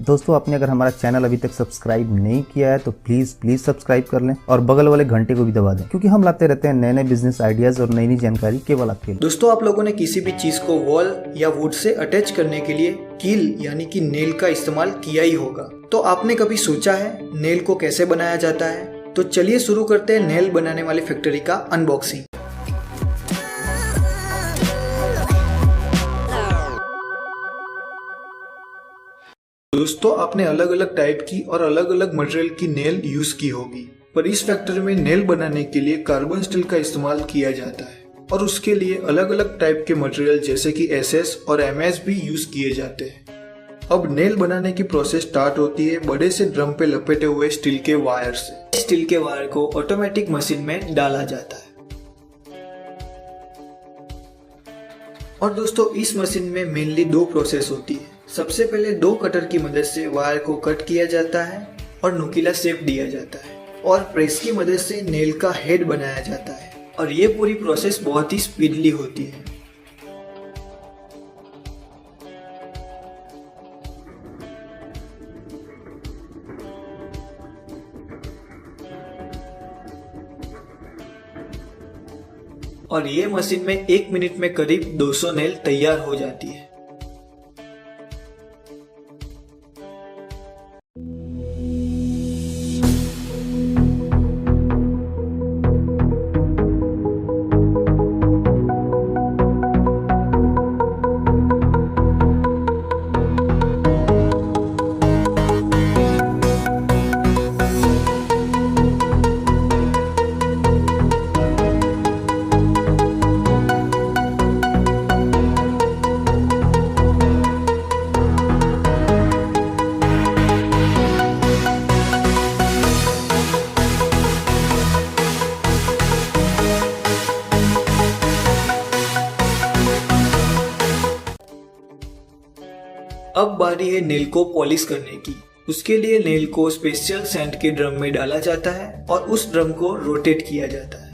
दोस्तों आपने अगर हमारा चैनल अभी तक सब्सक्राइब नहीं किया है तो प्लीज सब्सक्राइब कर लें और बगल वाले घंटे को भी दबा दें, क्योंकि हम लाते रहते हैं नए नए बिजनेस आइडियाज और नई नई जानकारी केवल आपके लिए। दोस्तों आप लोगों ने किसी भी चीज को वॉल या वुड से अटैच करने के लिए कील यानी कि नेल का इस्तेमाल किया ही होगा। तो आपने कभी सोचा है नेल को कैसे बनाया जाता है? तो चलिए शुरू करते हैं नेल बनाने वाली फैक्ट्री का अनबॉक्सिंग। दोस्तों आपने अलग अलग टाइप की और अलग अलग मटेरियल की नेल यूज की होगी, पर इस फैक्ट्री में नेल बनाने के लिए कार्बन स्टील का इस्तेमाल किया जाता है और उसके लिए अलग अलग टाइप के मटेरियल जैसे कि SS और MS भी यूज किए जाते हैं। अब नेल बनाने की प्रोसेस स्टार्ट होती है बड़े से ड्रम पे लपेटे हुए स्टील के वायर से। स्टील के वायर को ऑटोमेटिक मशीन में डाला जाता है और दोस्तों इस मशीन में मेनली दो प्रोसेस होती है। सबसे पहले दो कटर की मदद से वायर को कट किया जाता है और नुकीला शेप दिया जाता है और प्रेस की मदद से नेल का हेड बनाया जाता है और ये पूरी प्रोसेस बहुत ही स्पीडली होती है। और ये मशीन में 1 मिनट में करीब 200 नेल तैयार हो जाती है। अब बारी है नेल को पॉलिश करने की। उसके लिए नेल को स्पेशल सैंड के ड्रम में डाला जाता है और उस ड्रम को रोटेट किया जाता है।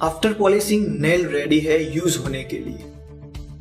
आफ्टर पॉलिशिंग नेल रेडी है यूज होने के लिए।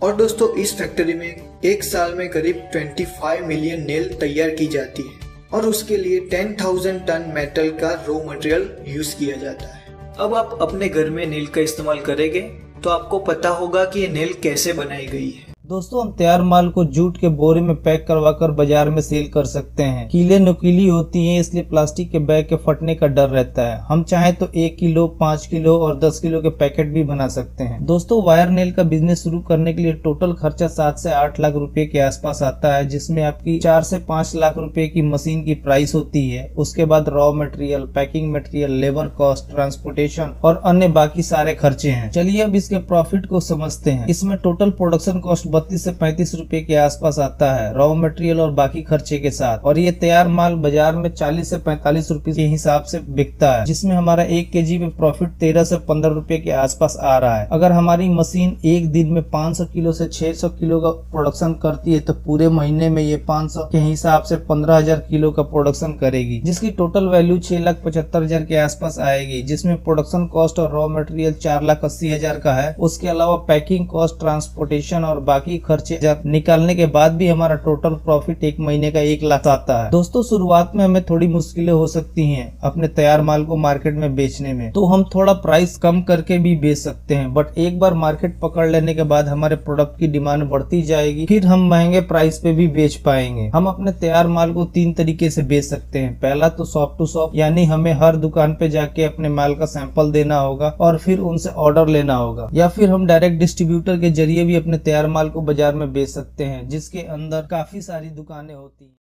और दोस्तों इस फैक्ट्री में एक साल में करीब 25 मिलियन नेल तैयार की जाती है और उसके लिए 10,000 टन मेटल का रॉ मटेरियल यूज किया जाता है। अब आप अपने घर में नेल का इस्तेमाल करेंगे तो आपको पता होगा कि ये नेल कैसे बनाई गई है। दोस्तों हम तैयार माल को जूट के बोरे में पैक करवाकर बाजार में सेल कर सकते हैं। कीलें नुकीली होती हैं, इसलिए प्लास्टिक के बैग के फटने का डर रहता है। हम चाहें तो 1 किलो, 5 किलो और 10 किलो के पैकेट भी बना सकते हैं। दोस्तों वायर नेल का बिजनेस शुरू करने के लिए टोटल खर्चा 7 से 8 लाख रुपए के आसपास आता है, जिसमें आपकी 4 से 5 लाख रुपए की मशीन की प्राइस होती है। उसके बाद raw material, packing material, labour cost, transportation और अन्य बाकी सारे खर्चे हैं। चलिए अब इसके प्रॉफिट को समझते हैं। इसमें टोटल प्रोडक्शन कॉस्ट 32 से 35 रुपए के आसपास आता है रॉ मटेरियल और बाकी खर्चे के साथ, और ये तैयार माल बाजार में 40 से 45 रुपए के हिसाब से बिकता है, जिसमें हमारा 1 केजी में प्रॉफिट 13 से 15 रुपए के आसपास आ रहा है। अगर हमारी मशीन एक दिन में 500 किलो से 600 किलो का प्रोडक्शन करती है तो पूरे महीने में ये 500 के हिसाब से 15,000 किलो का प्रोडक्शन करेगी, जिसकी टोटल वैल्यू 6,75,000 के आसपास आएगी, जिसमें प्रोडक्शन कॉस्ट और रॉ मटेरियल 4,80,000 का है। उसके अलावा पैकिंग कॉस्ट, ट्रांसपोर्टेशन और बाकी खर्चे जब निकालने के बाद भी हमारा टोटल प्रॉफिट एक महीने का 1 लाख आता है। दोस्तों शुरुआत में हमें थोड़ी मुश्किलें हो सकती हैं अपने तैयार माल को मार्केट में बेचने में, तो हम थोड़ा प्राइस कम करके भी बेच सकते हैं, बट एक बार मार्केट पकड़ लेने के बाद हमारे प्रोडक्ट की डिमांड बढ़ती जाएगी, फिर हम महंगे प्राइस पे भी बेच पाएंगे। हम अपने तैयार माल को 3 तरीके से बेच सकते हैं। पहला तो शॉप टू शॉप, यानी हमें हर दुकान पे जाके अपने माल का सैंपल देना होगा और फिर उनसे ऑर्डर लेना होगा, या फिर हम डायरेक्ट डिस्ट्रीब्यूटर के जरिए भी अपने तैयार माल को बाजार में बेच सकते हैं, जिसके अंदर काफी सारी दुकानें होती हैं।